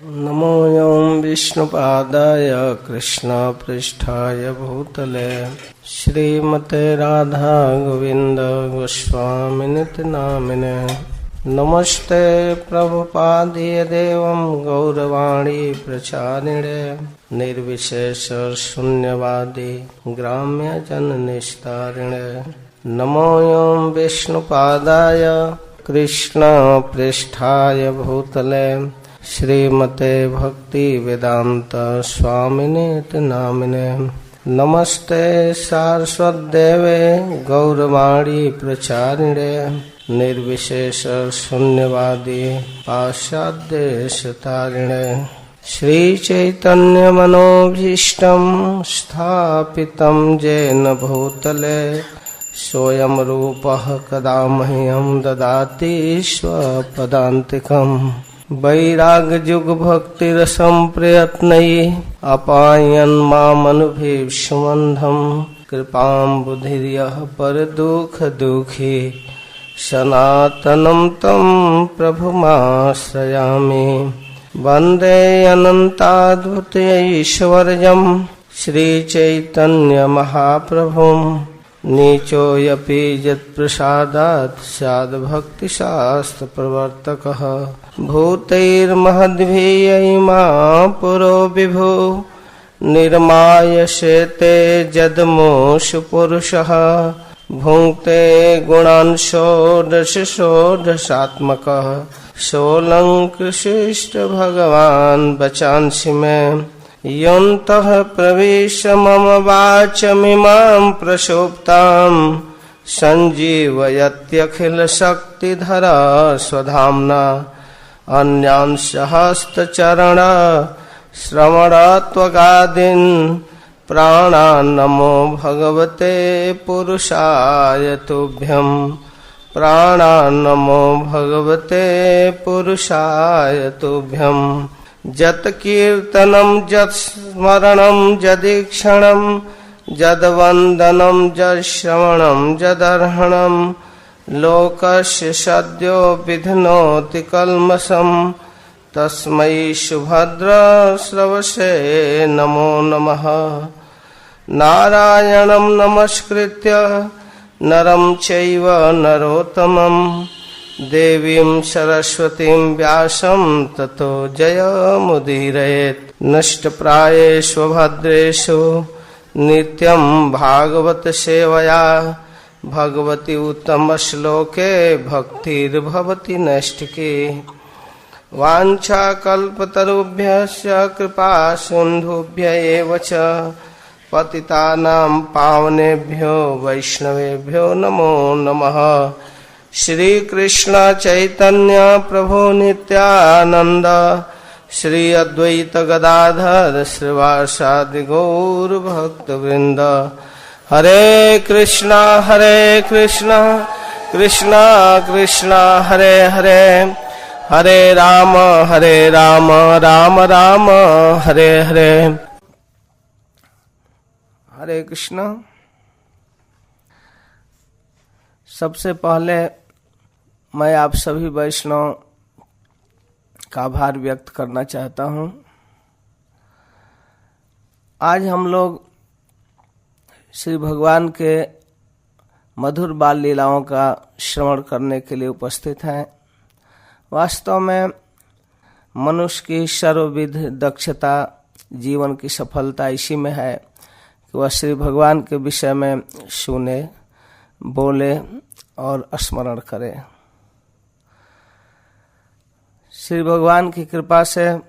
नमोऽयं विष्णुपादाय कृष्णपृष्ठाय भूतले श्रीमते राधा गोविंद गोस्वामिनिति नामिने। नमस्ते प्रभुपादिये देवं गौरवाणी प्रचारिणे निर्विशेष शून्यवादी ग्राम्य जन निस्तारिणे। नमोऽयं विष्णुपादाय कृष्ण पृष्ठाय भूतले श्रीमते भक्ति वेदांत स्वामिने नामिने। नमस्ते सारस्वतदेवे गौरवाणी प्रचारिणे निर्विशेष शून्यवादी पाश्चात्यदेशतारिणे। श्री चैतन्य मनोभीष्टं स्थापितं येन भूतले सोऽयं रूपः कदा मह्यं ददाति स्वपदान्तिकम्। वैराग्ययुग भक्तिरसं प्रयत्नैः अपायन् मामनुभीष्टबन्धम्। कृपां बुद्धिर्यः परदुःखदुःखी सनातनं तं प्रभुमाश्रयामि। वन्दे अनन्ताद्भुतैश्वर्यं श्रीचैतन्यमहाप्रभुम्। नीचोऽपि यत्प्रसादात् स्याद्भक्तिशास्त्रप्रवर्तकः। भूतैर्महद्भिर्यैमा पुरो विभो निर्मायसेते जदमोषु पुरुषः। भुङ्क्ते गुणान् षोडशात्मकः सोऽलङ्कृशिष्ट भगवान् वचांसि मे। योऽन्तः प्रविश मम वाचमिमां प्रसुप्तां सञ्जीवयत्यखिलशक्तिधरा स्वधाम्ना। अन्यांश हस्तचरण श्रवणात्वगादीन् प्राणान् नमो भगवते पुरुषाय तुभ्यम्। प्राणान् नमो भगवते पुरुषाय तुभ्यम्। जत कीर्तनं जत स्मरणं जदीक्षणं जदवन्दनं जश्रवणं जदर्हणं लोकस्य सद्यो विध्नोति कल्मषम्। तस्मै सुभद्र श्रवसे नमो नमः। नारायणं नमस्कृत्य नरं चैव नरोत्तमम् देवीं सरस्वतीं व्यासं ततो जयमुदीरयेत्। नष्टप्रायेषु भद्रेषु नित्यं भागवत सेवया भगवती उत्तमश्लोके भक्तिर्भवति नैष्ठिकी। वाञ्छाकल्पतरुभ्यश्च कृपा सिन्धुभ्य एव च पतितानां पावनेभ्यो वैष्णवेभ्यो नमो नमः। श्री कृष्ण चैतन्य प्रभु नित्यानंद श्री अद्वैत गदाधर श्रीवासादि गौर भक्त वृंद। हरे कृष्णा कृष्णा कृष्णा हरे हरे। हरे राम राम राम हरे हरे। हरे कृष्ण। सबसे पहले मैं आप सभी वैष्णव का आभार व्यक्त करना चाहता हूँ। आज हम लोग श्री भगवान के मधुर बाल लीलाओं का श्रवण करने के लिए उपस्थित हैं। वास्तव में मनुष्य की सर्वविध दक्षता जीवन की सफलता इसी में है कि वह श्री भगवान के विषय में सुने, बोले और स्मरण करे। श्री भगवान की कृपा से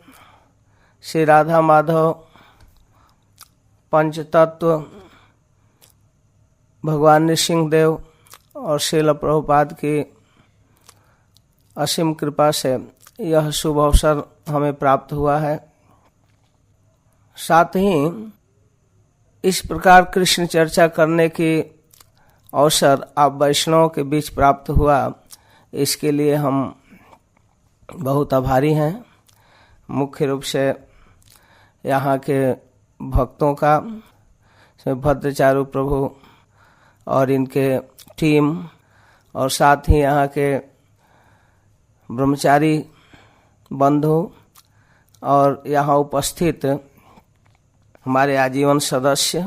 श्री राधा माधव पंचतत्व भगवान नृसिंहदेव और श्रील प्रभुपाद की असीम कृपा से यह शुभ अवसर हमें प्राप्त हुआ है। साथ ही इस प्रकार कृष्ण चर्चा करने की अवसर आप वैष्णव के बीच प्राप्त हुआ, इसके लिए हम बहुत आभारी हैं। मुख्य रूप से यहाँ के भक्तों का, भद्रचारू प्रभु और इनके टीम, और साथ ही यहाँ के ब्रह्मचारी बंधु और यहाँ उपस्थित हमारे आजीवन सदस्य,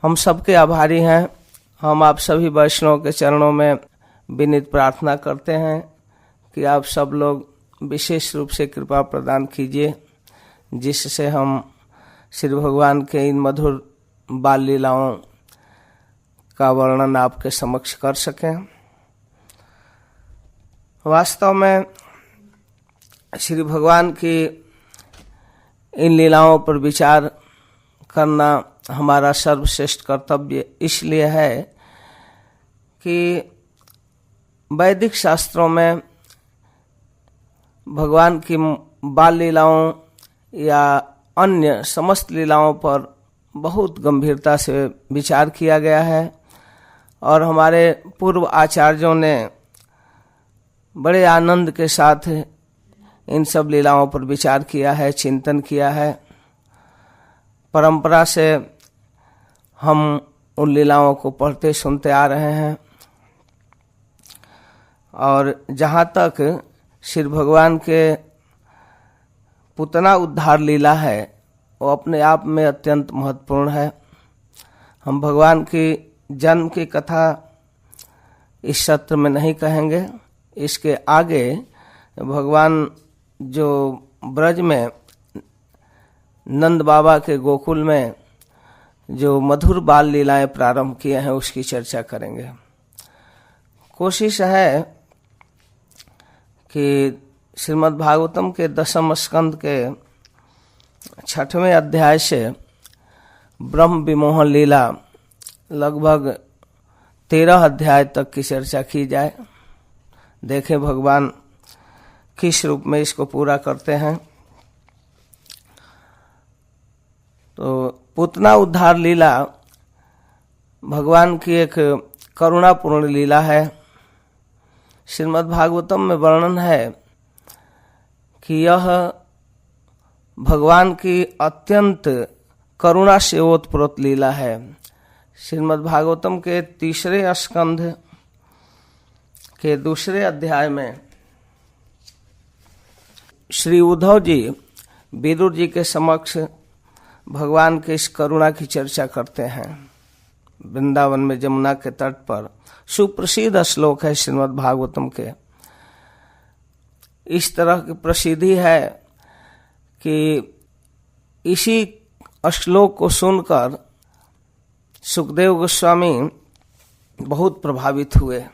हम सबके आभारी हैं। हम आप सभी वैष्णव के चरणों में विनीत प्रार्थना करते हैं कि आप सब लोग विशेष रूप से कृपा प्रदान कीजिए, जिससे हम श्री भगवान के इन मधुर बाल लीलाओं का वर्णन आपके समक्ष कर सकें। वास्तव में श्री भगवान की इन लीलाओं पर विचार करना हमारा सर्वश्रेष्ठ कर्तव्य इसलिए है कि वैदिक शास्त्रों में भगवान की बाल लीलाओं या अन्य समस्त लीलाओं पर बहुत गंभीरता से विचार किया गया है और हमारे पूर्व आचार्यों ने बड़े आनंद के साथ इन सब लीलाओं पर विचार किया है, चिंतन किया है। परंपरा से हम उन लीलाओं को पढ़ते सुनते आ रहे हैं और जहाँ तक श्री भगवान के पूतना उद्धार लीला है वो अपने आप में अत्यंत महत्वपूर्ण है। हम भगवान की जन्म की कथा इस सत्र में नहीं कहेंगे। इसके आगे भगवान जो ब्रज में नंद बाबा के गोकुल में जो मधुर बाल लीलाएं प्रारंभ किए हैं उसकी चर्चा करेंगे। कोशिश है कि श्रीमद् भागवतम के 10वें स्कंद के 6वें अध्याय से ब्रह्म विमोहन लीला लगभग 13 अध्याय तक की चर्चा की जाए। देखें भगवान किस रूप में इसको पूरा करते हैं। तो पूतना उद्धार लीला भगवान की एक करुणापूर्ण लीला है। श्रीमद् भागवतम में वर्णन है कि यह भगवान की अत्यंत करुणा से ओतप्रोत लीला है। श्रीमद् भागवतम के 3 स्कंध के 2 अध्याय में श्री उद्धव जी विदुर जी के समक्ष भगवान के इस करुणा की चर्चा करते हैं। वृंदावन में जमुना के तट पर सुप्रसिद्ध श्लोक है श्रीमद् भागवतम के। इस तरह की प्रसिद्धि है कि इसी श्लोक को सुनकर सुखदेव गोस्वामी बहुत प्रभावित हुए।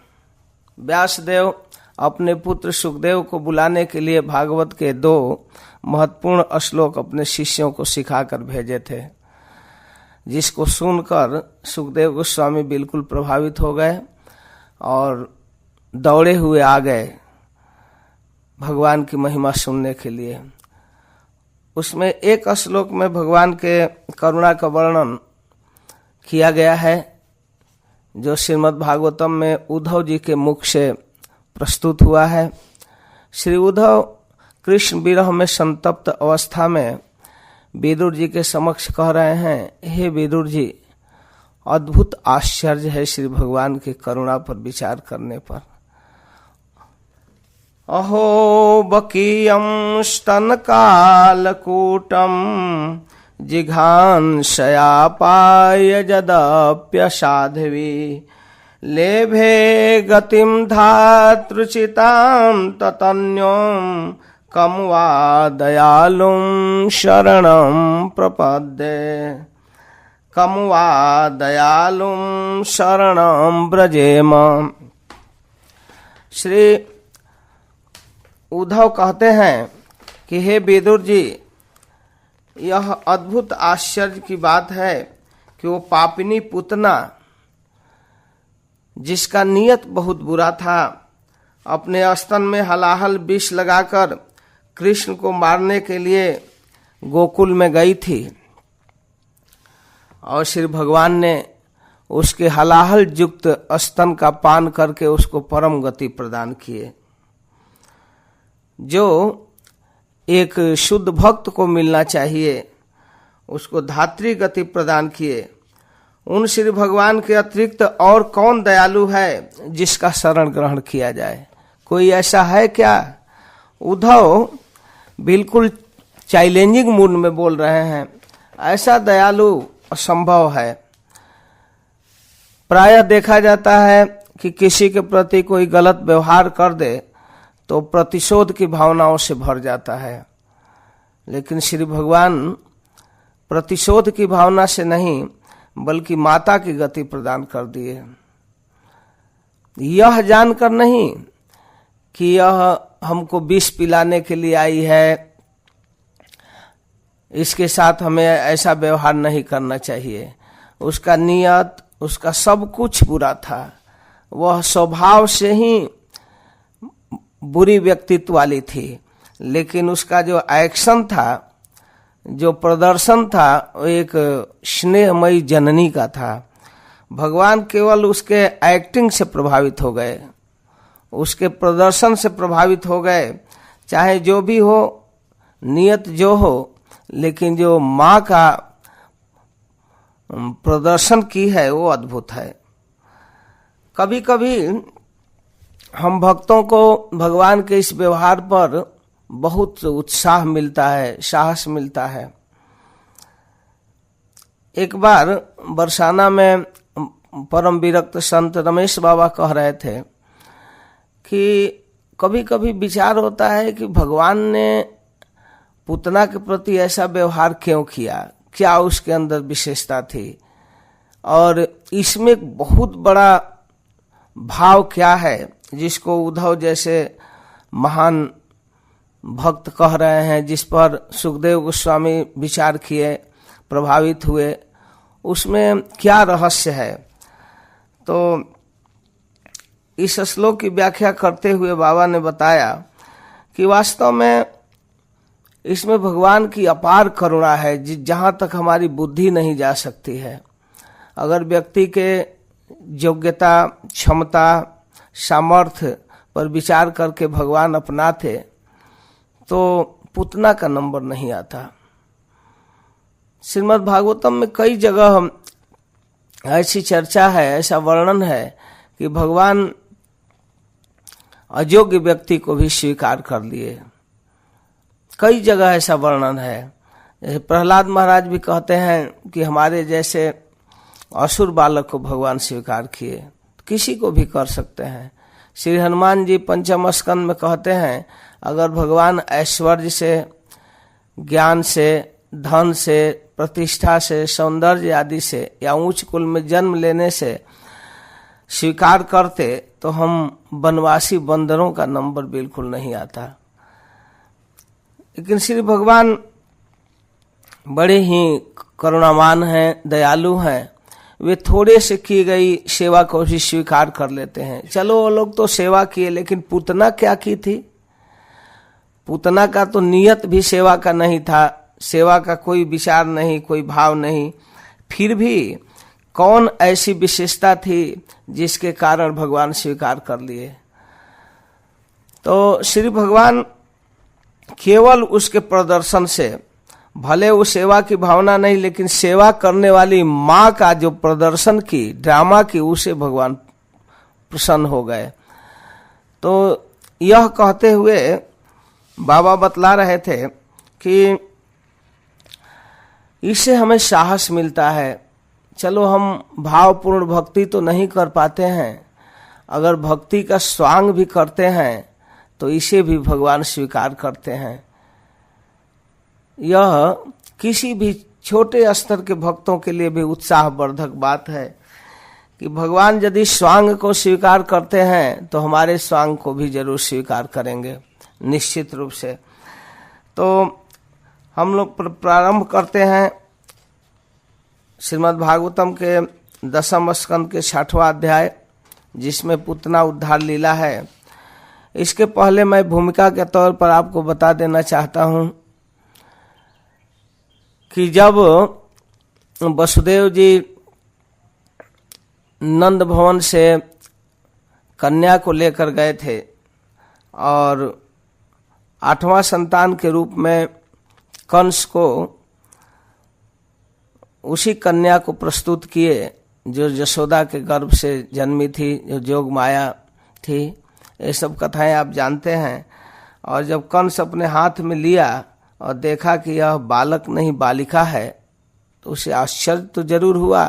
व्यासदेव अपने पुत्र सुखदेव को बुलाने के लिए भागवत के 2 महत्वपूर्ण श्लोक अपने शिष्यों को सिखाकर भेजे थे, जिसको सुनकर सुखदेव गोस्वामी बिल्कुल प्रभावित हो गए और दौड़े हुए आ गए भगवान की महिमा सुनने के लिए। उसमें एक श्लोक में भगवान के करुणा का वर्णन किया गया है जो श्रीमद् भागवतम में उद्धव जी के मुख से प्रस्तुत हुआ है। श्री उद्धव कृष्ण विरह में संतप्त अवस्था में विदुर जी के समक्ष कह रहे हैं, हे विदुर जी, अद्भुत आश्चर्य है श्री भगवान की करुणा पर विचार करने पर। अहो बकीयं स्तन कालकूटम जिघांसयापाय जदप्यसाध्वी लेभे गतिम धातृचितां ततन्यों कम वा दयालुं शरणं प्रपद्ये कम वा दयालुं शरणं व्रजेम। श्री उद्धव कहते हैं कि हे विदुर जी, यह अद्भुत आश्चर्य की बात है कि वो पापिनी पूतना जिसका नियत बहुत बुरा था, अपने स्तन में हलाहल विष लगाकर कृष्ण को मारने के लिए गोकुल में गई थी और श्री भगवान ने उसके हलाहल युक्त स्तन का पान करके उसको परम गति प्रदान किए। जो एक शुद्ध भक्त को मिलना चाहिए उसको धात्री गति प्रदान किए। उन श्री भगवान के अतिरिक्त और कौन दयालु है जिसका शरण ग्रहण किया जाए? कोई ऐसा है क्या? उद्धव बिल्कुल चैलेंजिंग मूड में बोल रहे हैं, ऐसा दयालु असंभव है। प्रायः देखा जाता है कि किसी के प्रति कोई गलत व्यवहार कर दे तो प्रतिशोध की भावनाओं से भर जाता है, लेकिन श्री भगवान प्रतिशोध की भावना से नहीं बल्कि माता की गति प्रदान कर दिए। यह जानकर नहीं कि यह हमको विष पिलाने के लिए आई है, इसके साथ हमें ऐसा व्यवहार नहीं करना चाहिए। उसका नियत, उसका सब कुछ बुरा था। वह स्वभाव से ही बुरी व्यक्तित्व वाली थी, लेकिन उसका जो एक्शन था, जो प्रदर्शन था, वो एक स्नेहमयी जननी का था। भगवान केवल उसके एक्टिंग से प्रभावित हो गए, उसके प्रदर्शन से प्रभावित हो गए। चाहे जो भी हो, नियत जो हो, लेकिन जो माँ का प्रदर्शन की है वो अद्भुत है। कभी कभी हम भक्तों को भगवान के इस व्यवहार पर बहुत उत्साह मिलता है, साहस मिलता है। एक बार बरसाना में परम विरक्त संत रमेश बाबा कह रहे थे कि कभी कभी विचार होता है कि भगवान ने पूतना के प्रति ऐसा व्यवहार क्यों किया, क्या उसके अंदर विशेषता थी, और इसमें बहुत बड़ा भाव क्या है जिसको उद्धव जैसे महान भक्त कह रहे हैं, जिस पर सुखदेव गोस्वामी विचार किए, प्रभावित हुए, उसमें क्या रहस्य है। तो इस श्लोक की व्याख्या करते हुए बाबा ने बताया कि वास्तव में इसमें भगवान की अपार करुणा है, जहाँ तक हमारी बुद्धि नहीं जा सकती है। अगर व्यक्ति के योग्यता, क्षमता, सामर्थ्य पर विचार करके भगवान अपनाते तो पूतना का नंबर नहीं आता। श्रीमद् भागवतम में कई जगह ऐसी चर्चा है, ऐसा वर्णन है कि भगवान अयोग्य व्यक्ति को भी स्वीकार कर लिए। कई जगह ऐसा वर्णन है। जैसे प्रहलाद महाराज भी कहते हैं कि हमारे जैसे असुर बालक को भगवान स्वीकार किए, किसी को भी कर सकते हैं। श्री हनुमान जी पंचम स्कंद में कहते हैं, अगर भगवान ऐश्वर्य से, ज्ञान से, धन से, प्रतिष्ठा से, सौंदर्य आदि से या उच्च कुल में जन्म लेने से स्वीकार करते तो हम वनवासी बंदरों का नंबर बिल्कुल नहीं आता। लेकिन श्री भगवान बड़े ही करुणावान हैं, दयालु हैं। वे थोड़े से की गई सेवा को भी स्वीकार कर लेते हैं। चलो वो लोग तो सेवा किए, लेकिन पूतना क्या की थी? पूतना का तो नियत भी सेवा का नहीं था, सेवा का कोई विचार नहीं, कोई भाव नहीं। फिर भी कौन ऐसी विशेषता थी जिसके कारण भगवान स्वीकार कर लिए? तो श्री भगवान केवल उसके प्रदर्शन से, भले वो सेवा की भावना नहीं, लेकिन सेवा करने वाली माँ का जो प्रदर्शन की, ड्रामा की, उसे भगवान प्रसन्न हो गए। तो यह कहते हुए बाबा बतला रहे थे कि इससे हमें साहस मिलता है। चलो हम भावपूर्ण भक्ति तो नहीं कर पाते हैं, अगर भक्ति का स्वांग भी करते हैं तो इसे भी भगवान स्वीकार करते हैं। यह किसी भी छोटे स्तर के भक्तों के लिए भी उत्साहवर्धक बात है कि भगवान यदि स्वांग को स्वीकार करते हैं तो हमारे स्वांग को भी जरूर स्वीकार करेंगे, निश्चित रूप से। तो हम लोग प्रारंभ करते हैं श्रीमद् भागवतम के 10वें स्कंद के 6वां अध्याय, जिसमें पूतना उद्धार लीला है। इसके पहले मैं भूमिका के तौर पर आपको बता देना चाहता हूं कि जब वसुदेव जी नंद भवन से कन्या को लेकर गए थे और 8वां संतान के रूप में कंस को उसी कन्या को प्रस्तुत किए जो यशोदा के गर्भ से जन्मी थी, जो जोग माया थी। ये सब कथाएं आप जानते हैं। और जब कंस अपने हाथ में लिया और देखा कि यह बालक नहीं बालिका है तो उसे आश्चर्य तो जरूर हुआ,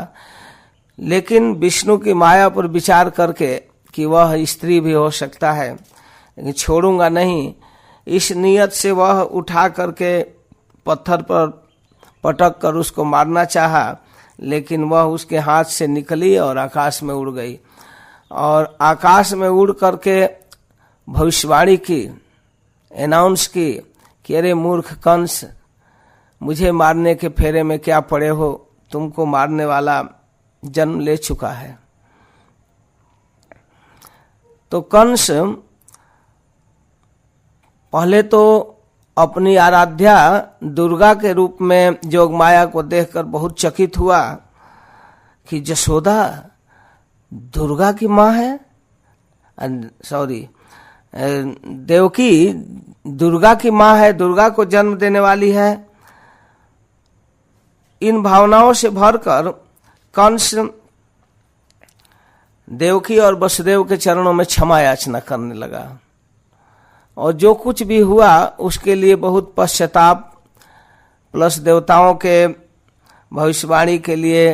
लेकिन विष्णु की माया पर विचार करके कि वह स्त्री भी हो सकता है, लेकिन छोड़ूंगा नहीं, इस नियत से वह उठा करके पत्थर पर पटक कर उसको मारना चाहा, लेकिन वह उसके हाथ से निकली और आकाश में उड़ गई। और आकाश में उड़ करके भविष्यवाणी की, अनाउंस की कि अरे मूर्ख कंस, मुझे मारने के फेरे में क्या पड़े हो, तुमको मारने वाला जन्म ले चुका है। तो कंस पहले तो अपनी आराध्या दुर्गा के रूप में जोगमाया को देखकर बहुत चकित हुआ कि जशोदा दुर्गा की माँ है, देवकी दुर्गा की माँ है, दुर्गा को जन्म देने वाली है। इन भावनाओं से भरकर कंस देवकी और वसुदेव के चरणों में क्षमा याचना करने लगा और जो कुछ भी हुआ उसके लिए बहुत पश्चाताप प्लस देवताओं के भविष्यवाणी के लिए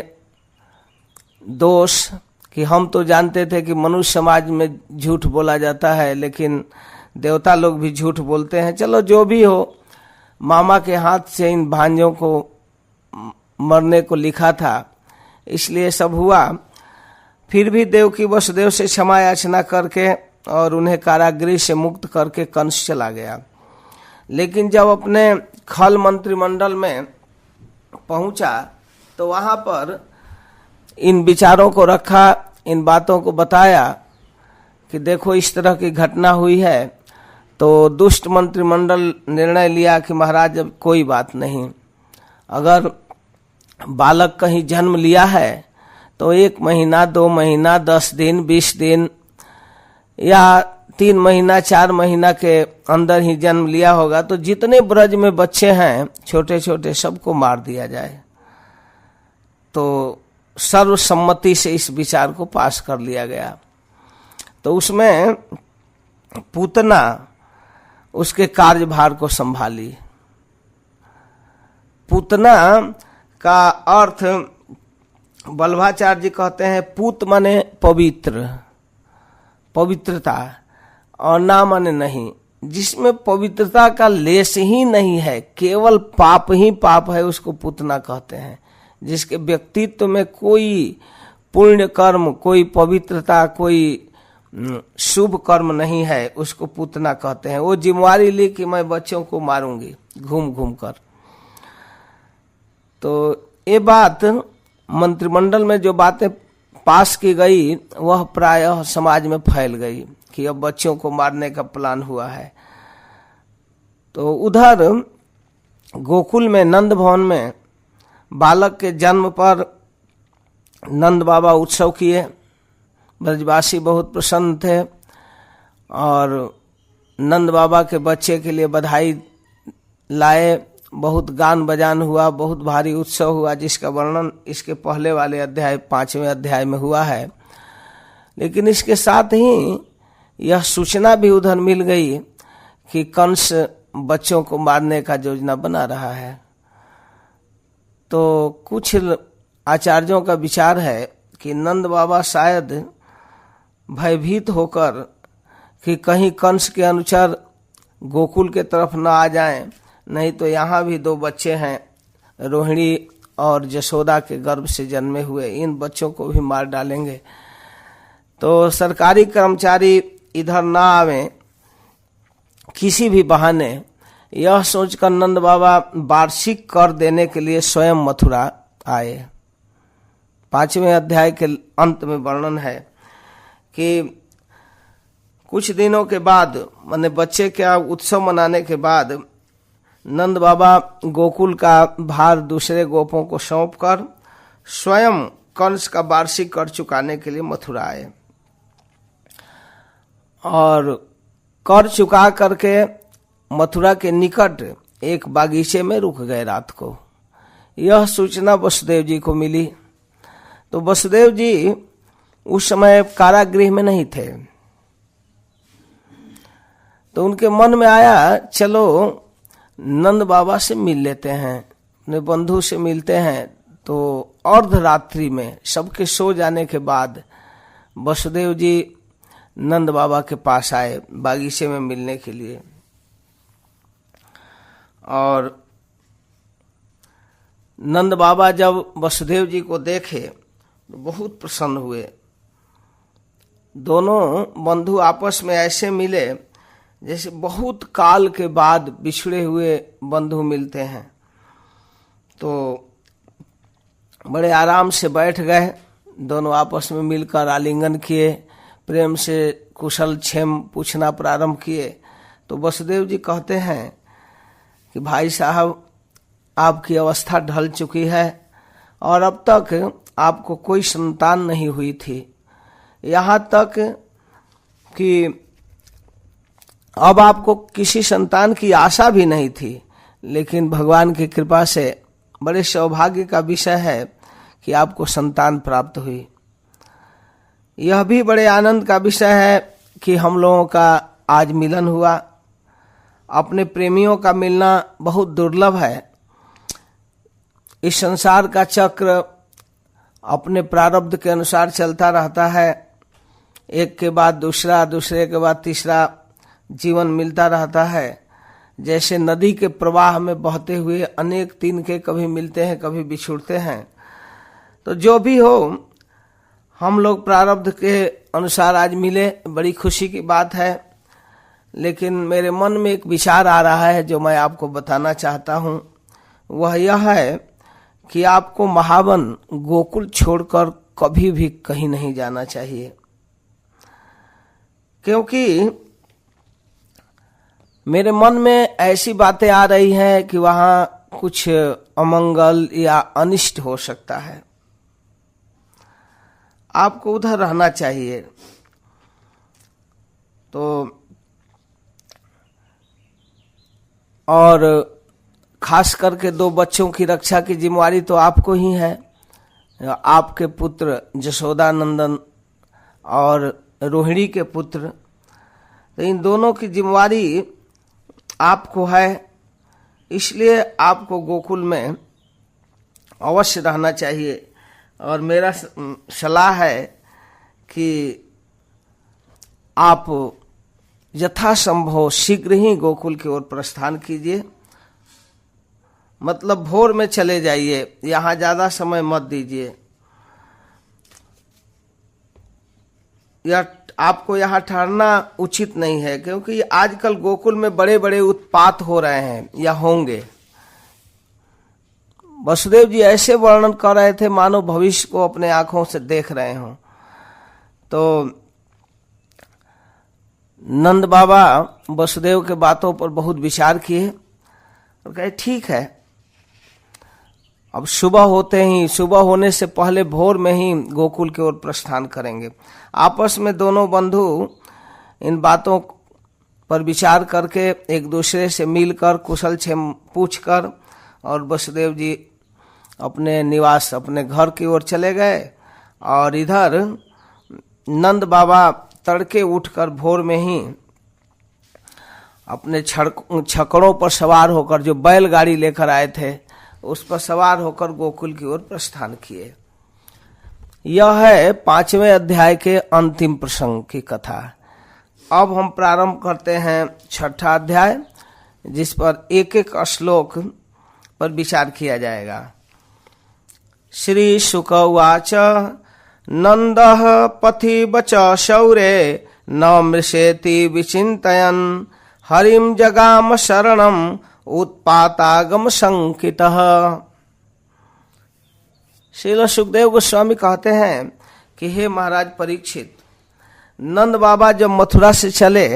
दोष कि हम तो जानते थे कि मनुष्य समाज में झूठ बोला जाता है, लेकिन देवता लोग भी झूठ बोलते हैं। चलो जो भी हो, मामा के हाथ से इन भांजों को मरने को लिखा था, इसलिए सब हुआ। फिर भी देवकी वसुदेव से क्षमा याचना करके और उन्हें कारागृह से मुक्त करके कंस चला गया। लेकिन जब अपने खल मंत्रिमंडल में पहुंचा तो वहां पर इन विचारों को रखा, इन बातों को बताया कि देखो इस तरह की घटना हुई है। तो दुष्ट मंत्रिमंडल निर्णय लिया कि महाराज अब कोई बात नहीं, अगर बालक कहीं जन्म लिया है तो 1 महीना 2 महीना 10 दिन 20 दिन या 3 महीना 4 महीना के अंदर ही जन्म लिया होगा, तो जितने ब्रज में बच्चे हैं छोटे छोटे सबको मार दिया जाए। तो सर्वसम्मति से इस विचार को पास कर लिया गया। तो उसमें पूतना उसके कार्यभार को संभाली। पूतना का अर्थ वल्लभाचार्य जी कहते हैं पूत माने पवित्र, पवित्रता, और ना माने नहीं, जिसमें पवित्रता का लेश ही नहीं है, केवल पाप ही पाप है, उसको पूतना कहते हैं। जिसके व्यक्तित्व में कोई पुण्य कर्म, कोई पवित्रता, कोई शुभ कर्म नहीं है, उसको पूतना कहते हैं। वो जिम्मेवारी ली कि मैं बच्चों को मारूंगी घूम घूम कर। तो ये बात मंत्रिमंडल में जो बातें पास की गई वह प्रायः समाज में फैल गई कि अब बच्चों को मारने का प्लान हुआ है। तो उधर गोकुल में नंद भवन में बालक के जन्म पर नंद बाबा उत्सव किए। ब्रजवासी बहुत प्रसन्न थे और नंद बाबा के बच्चे के लिए बधाई लाए। बहुत गान बजान हुआ, बहुत भारी उत्सव हुआ, जिसका वर्णन इसके पहले वाले अध्याय 5वें अध्याय में हुआ है। लेकिन इसके साथ ही यह सूचना भी उधर मिल गई कि कंस बच्चों को मारने का योजना बना रहा है। तो कुछ आचार्यों का विचार है कि नंद बाबा शायद भयभीत होकर कि कहीं कंस के अनुचर गोकुल के तरफ न आ जाएं, नहीं तो यहाँ भी 2 बच्चे हैं, रोहिणी और जशोदा के गर्भ से जन्मे हुए, इन बच्चों को भी मार डालेंगे। तो सरकारी कर्मचारी इधर ना आवे किसी भी बहाने, यह सोचकर नंद बाबा वार्षिक कर देने के लिए स्वयं मथुरा आए। 5वें अध्याय के अंत में वर्णन है कि कुछ दिनों के बाद, माने बच्चे का उत्सव मनाने के बाद, नंद बाबा गोकुल का भार दूसरे गोपों को सौंपकर स्वयं कंस का वार्षिक कर चुकाने के लिए मथुरा आए और कर चुका करके मथुरा के निकट एक बागीचे में रुक गए रात को। यह सूचना वसुदेव जी को मिली। तो वसुदेव जी उस समय कारागृह में नहीं थे, तो उनके मन में आया चलो नंद बाबा से मिल लेते हैं, अपने बंधु से मिलते हैं। तो अर्धरात्रि में सबके सो जाने के बाद वसुदेव जी नंद बाबा के पास आए बागीचे में मिलने के लिए, और नंद बाबा जब वसुदेव जी को देखे तो बहुत प्रसन्न हुए। दोनों बंधु आपस में ऐसे मिले जैसे बहुत काल के बाद बिछड़े हुए बंधु मिलते हैं। तो बड़े आराम से बैठ गए, दोनों आपस में मिलकर आलिंगन किए, प्रेम से कुशल क्षेम पूछना प्रारंभ किए। तो वसुदेव जी कहते हैं कि भाई साहब, आपकी अवस्था ढल चुकी है और अब तक आपको कोई संतान नहीं हुई थी, यहाँ तक कि अब आपको किसी संतान की आशा भी नहीं थी, लेकिन भगवान की कृपा से बड़े सौभाग्य का विषय है कि आपको संतान प्राप्त हुई। यह भी बड़े आनंद का विषय है कि हम लोगों का आज मिलन हुआ। अपने प्रेमियों का मिलना बहुत दुर्लभ है। इस संसार का चक्र अपने प्रारब्ध के अनुसार चलता रहता है, एक के बाद दूसरा, दूसरे के बाद तीसरा जीवन मिलता रहता है। जैसे नदी के प्रवाह में बहते हुए अनेक तिनके कभी मिलते हैं, कभी बिछुड़ते हैं। तो जो भी हो, हम लोग प्रारब्ध के अनुसार आज मिले, बड़ी खुशी की बात है। लेकिन मेरे मन में एक विचार आ रहा है जो मैं आपको बताना चाहता हूँ। वह यह है कि आपको महावन गोकुल छोड़कर कभी भी कहीं नहीं जाना चाहिए, क्योंकि मेरे मन में ऐसी बातें आ रही हैं कि वहां कुछ अमंगल या अनिष्ट हो सकता है। आपको उधर रहना चाहिए। तो और खास करके 2 बच्चों की रक्षा की जिम्मेवारी तो आपको ही है। आपके पुत्र जशोदानंदन और रोहिणी के पुत्र, तो इन दोनों की जिम्मेवारी आपको है। इसलिए आपको गोकुल में अवश्य रहना चाहिए। और मेरा सलाह है कि आप यथासंभव शीघ्र ही गोकुल की ओर प्रस्थान कीजिए। मतलब भोर में चले जाइए, यहाँ ज्यादा समय मत दीजिए। यह आपको यहाँ ठहरना उचित नहीं है, क्योंकि आजकल गोकुल में बड़े बड़े उत्पात हो रहे हैं या होंगे। वसुदेव जी ऐसे वर्णन कर रहे थे मानो भविष्य को अपने आंखों से देख रहे हों। तो नंद बाबा वसुदेव के बातों पर बहुत विचार किए और कहे ठीक है, अब सुबह होने से पहले भोर में ही गोकुल की ओर प्रस्थान करेंगे। आपस में दोनों बंधु इन बातों पर विचार करके एक दूसरे से मिलकर कुशल क्षेम पूछकर और वसुदेव जी अपने निवास, अपने घर की ओर चले गए। और इधर नंद बाबा तड़के उठकर भोर में ही अपने छकड़ों पर सवार होकर, जो बैलगाड़ी लेकर आए थे, उस पर सवार होकर गोकुल की ओर प्रस्थान किए। यह है 5वें अध्याय के अंतिम प्रसंग की कथा। अब हम प्रारंभ करते हैं 6ठा अध्याय, जिस पर एक एक श्लोक पर विचार किया जाएगा। श्री शुक उवाच नंदः पथि बच शौरे न मृषेति विचिन्तयन् हरिं जगाम शरणम् उत्पातागम संकितः। श्रील सुखदेव गोस्वामी कहते हैं कि हे महाराज परीक्षित, नंद बाबा जब मथुरा से चले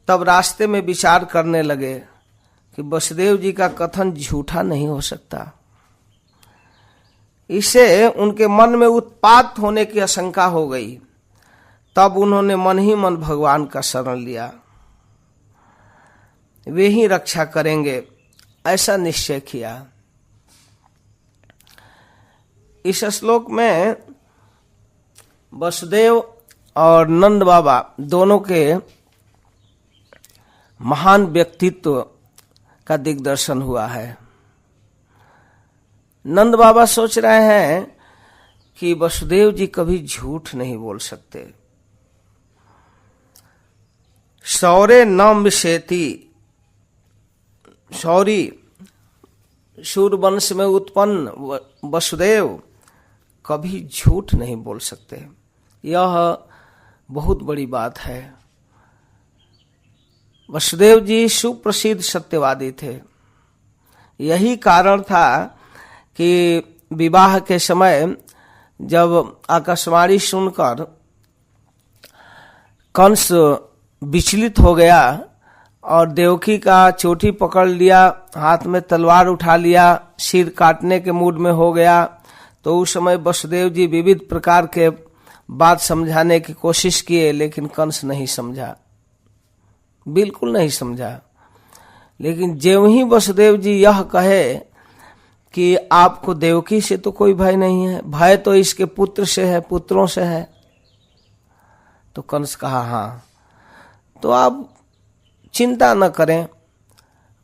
तब रास्ते में विचार करने लगे कि वसुदेव जी का कथन झूठा नहीं हो सकता। इससे उनके मन में उत्पात होने की आशंका हो गई। तब उन्होंने मन ही मन भगवान का शरण लिया, वे ही रक्षा करेंगे, ऐसा निश्चय किया। इस श्लोक में वसुदेव और नंद बाबा दोनों के महान व्यक्तित्व का दिग्दर्शन हुआ है। नंद बाबा सोच रहे हैं कि वसुदेव जी कभी झूठ नहीं बोल सकते। शौर्य न मिशेति, शौरी सूर्यवंश में उत्पन्न वसुदेव कभी झूठ नहीं बोल सकते। यह बहुत बड़ी बात है। वसुदेव जी सुप्रसिद्ध सत्यवादी थे। यही कारण था कि विवाह के समय जब आकाशवाणी सुनकर कंस विचलित हो गया और देवकी का चोटी पकड़ लिया, हाथ में तलवार उठा लिया, सिर काटने के मूड में हो गया, तो उस समय वसुदेव जी विविध प्रकार के बात समझाने की कोशिश किए, लेकिन कंस नहीं समझा, बिल्कुल नहीं समझा। लेकिन ज्यों ही वसुदेव जी यह कहे कि आपको देवकी से तो कोई भय नहीं है, भय तो इसके पुत्र से है, पुत्रों से है, तो कंस कहा हाँ, तो आप चिंता न करें,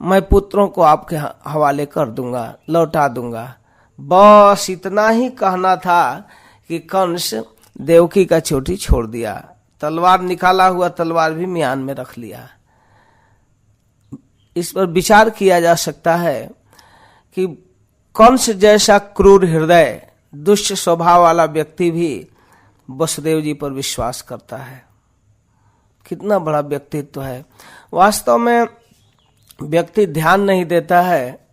मैं पुत्रों को आपके हवाले कर दूंगा, लौटा दूंगा। बस इतना ही कहना था कि कंस देवकी का चोटी छोड़ दिया, तलवार निकाला हुआ तलवार भी म्यान में रख लिया। इस पर विचार किया जा सकता है कि कंस जैसा क्रूर हृदय, दुष्ट स्वभाव वाला व्यक्ति भी वसुदेव जी पर विश्वास करता है। कितना बड़ा व्यक्तित्व है। वास्तव में व्यक्ति ध्यान नहीं देता है,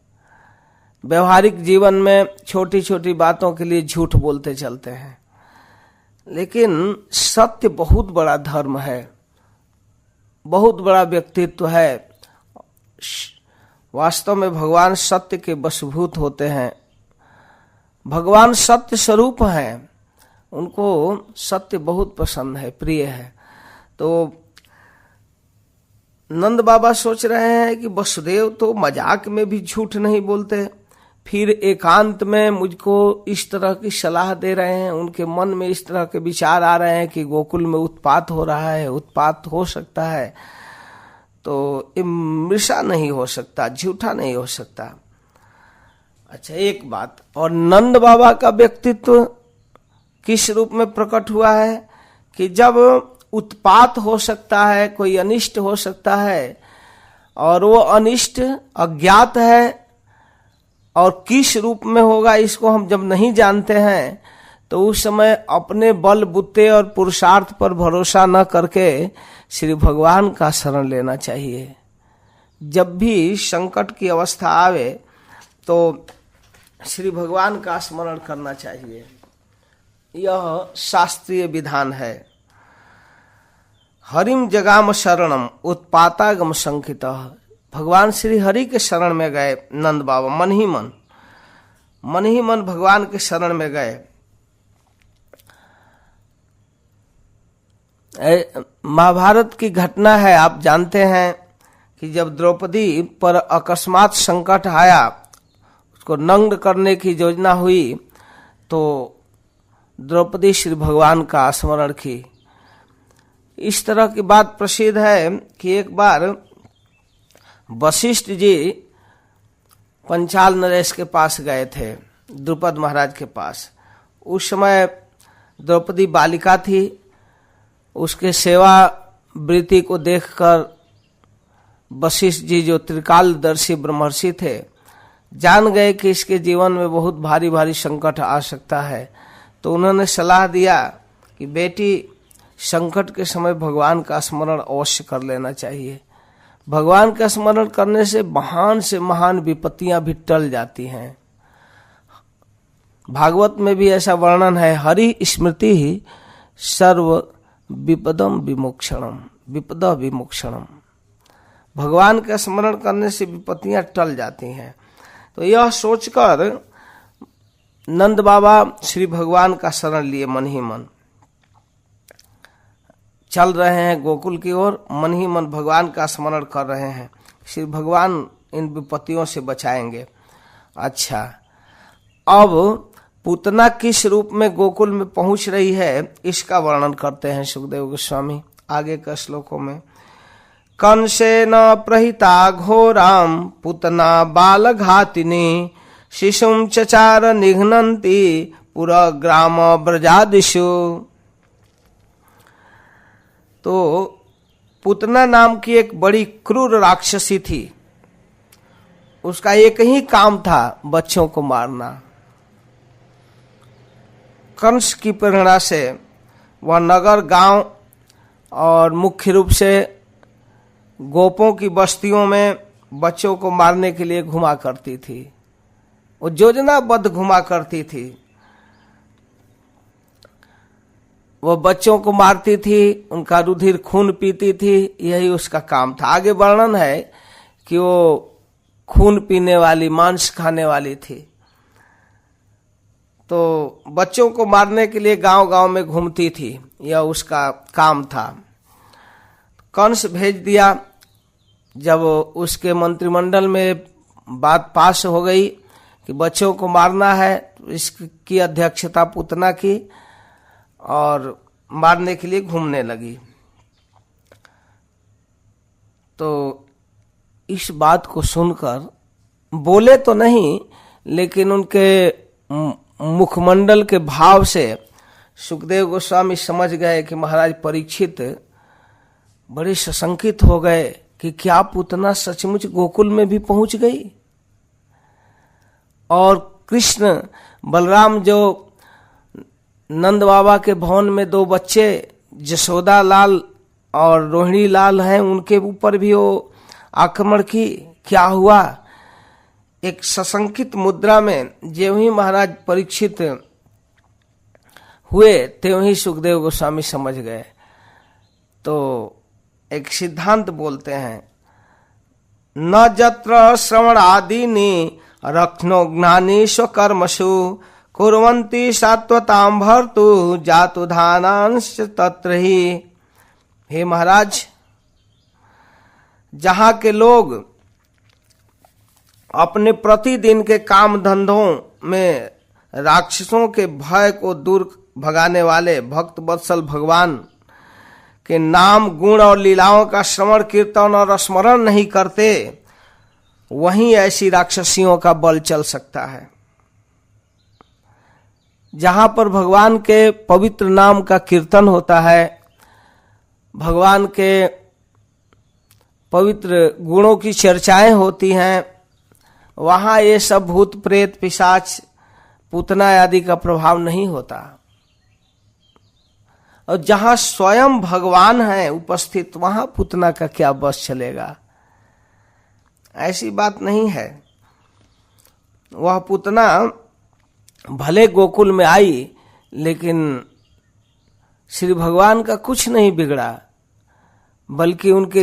व्यवहारिक जीवन में छोटी छोटी बातों के लिए झूठ बोलते चलते हैं, लेकिन सत्य बहुत बड़ा धर्म है, बहुत बड़ा व्यक्तित्व है। वास्तव में भगवान सत्य के वशभूत होते हैं, भगवान सत्य स्वरूप हैं, उनको सत्य बहुत पसंद है, प्रिय है। तो नंद बाबा सोच रहे हैं कि वसुदेव तो मजाक में भी झूठ नहीं बोलते, फिर एकांत में मुझको इस तरह की सलाह दे रहे हैं, उनके मन में इस तरह के विचार आ रहे हैं कि गोकुल में उत्पात हो रहा है, उत्पात हो सकता है, तो ये मृषा नहीं हो सकता, झूठा नहीं हो सकता। अच्छा, एक बात और, नंद बाबा का व्यक्तित्व किस रूप में प्रकट हुआ है कि जब उत्पात हो सकता है, कोई अनिष्ट हो सकता है, और वो अनिष्ट अज्ञात है, और किस रूप में होगा इसको हम जब नहीं जानते हैं, तो उस समय अपने बल बुत्ते और पुरुषार्थ पर भरोसा न करके श्री भगवान का शरण लेना चाहिए। जब भी संकट की अवस्था आवे तो श्री भगवान का स्मरण करना चाहिए। यह शास्त्रीय विधान है। हरिम जगाम शरणम उत्पातागम संकितः। भगवान श्री हरि के शरण में गए नंद बाबा, मन ही मन भगवान के शरण में गए। महाभारत की घटना है, आप जानते हैं कि जब द्रौपदी पर अकस्मात संकट आया, उसको नंग करने की योजना हुई, तो द्रौपदी श्री भगवान का स्मरण की। इस तरह की बात प्रसिद्ध है कि एक बार वशिष्ठ जी पंचाल नरेश के पास गए थे, द्रुपद महाराज के पास। उस समय द्रौपदी बालिका थी, उसके सेवा वृत्ति को देखकर वशिष्ठ जी जो त्रिकालदर्शी ब्रह्मर्षि थे, जान गए कि इसके जीवन में बहुत भारी भारी संकट आ सकता है। तो उन्होंने सलाह दिया कि बेटी, संकट के समय भगवान का स्मरण अवश्य कर लेना चाहिए। भगवान का स्मरण करने से महान विपत्तियां भी टल जाती हैं। भागवत में भी ऐसा वर्णन है, हरि स्मृति ही सर्व विपदम विमोक्षणम, विपदा विमोक्षणम। भगवान का स्मरण करने से विपत्तियां टल जाती हैं। तो यह सोचकर नंद बाबा श्री भगवान का शरण लिए, मन ही मन चल रहे हैं गोकुल की ओर, मन ही मन भगवान का स्मरण कर रहे हैं, श्री भगवान इन विपत्तियों से बचाएंगे। अच्छा, अब पूतना किस रूप में गोकुल में पहुंच रही है, इसका वर्णन करते हैं सुखदेव गोस्वामी आगे के श्लोकों में। कंसेन प्रहिता घोराम पुतना बालघातिनी शिशुम चचार निघ्नन्ति पुरा ग्राम ब्रजादिषु। तो पुतना नाम की एक बड़ी क्रूर राक्षसी थी। उसका एक ही काम था, बच्चों को मारना। कंस की प्रेरणा से वह नगर गांव और मुख्य रूप से गोपों की बस्तियों में बच्चों को मारने के लिए घुमा करती थी। वो योजनाबद्ध घुमा करती थी। वो बच्चों को मारती थी, उनका रुधिर खून पीती थी, यही उसका काम था। आगे वर्णन है कि वो खून पीने वाली, मांस खाने वाली थी। तो बच्चों को मारने के लिए गांव गांव में घूमती थी, यह उसका काम था। कंस भेज दिया। जब उसके मंत्रिमंडल में बात पास हो गई कि बच्चों को मारना है, तो इसकी अध्यक्षता पुतना की और मारने के लिए घूमने लगी। तो इस बात को सुनकर बोले तो नहीं, लेकिन उनके मुखमंडल के भाव से सुखदेव गोस्वामी समझ गए कि महाराज परीक्षित बड़े सशंकित हो गए कि क्या पुतना सचमुच गोकुल में भी पहुंच गई। और कृष्ण बलराम जो नंद बाबा के भवन में दो बच्चे जसोदा लाल और रोहिणी लाल हैं, उनके ऊपर भी वो आक्रमण की, क्या हुआ। एक सशंकित मुद्रा में ज्यों ही महाराज परीक्षित हुए त्यों ही सुखदेव गोस्वामी समझ गए। तो एक सिद्धांत बोलते हैं, न जत्र श्रवणादीनि रत्नो ज्ञानी स्वकर्मसु कुर्वन्ति सात्वतां भर्तु जातु धानांश तत्र ही। हे महाराज, जहां के लोग अपने प्रतिदिन के काम धंधों में राक्षसों के भय को दूर भगाने वाले भक्त वत्सल भगवान के नाम, गुण और लीलाओं का श्रवण कीर्तन और स्मरण नहीं करते, वहीं ऐसी राक्षसियों का बल चल सकता है। जहां पर भगवान के पवित्र नाम का कीर्तन होता है, भगवान के पवित्र गुणों की चर्चाएं होती हैं, वहां ये सब भूत प्रेत पिशाच पूतना आदि का प्रभाव नहीं होता। और जहां स्वयं भगवान है उपस्थित, वहां पूतना का क्या बस चलेगा। ऐसी बात नहीं है। वह पूतना भले गोकुल में आई, लेकिन श्री भगवान का कुछ नहीं बिगड़ा, बल्कि उनके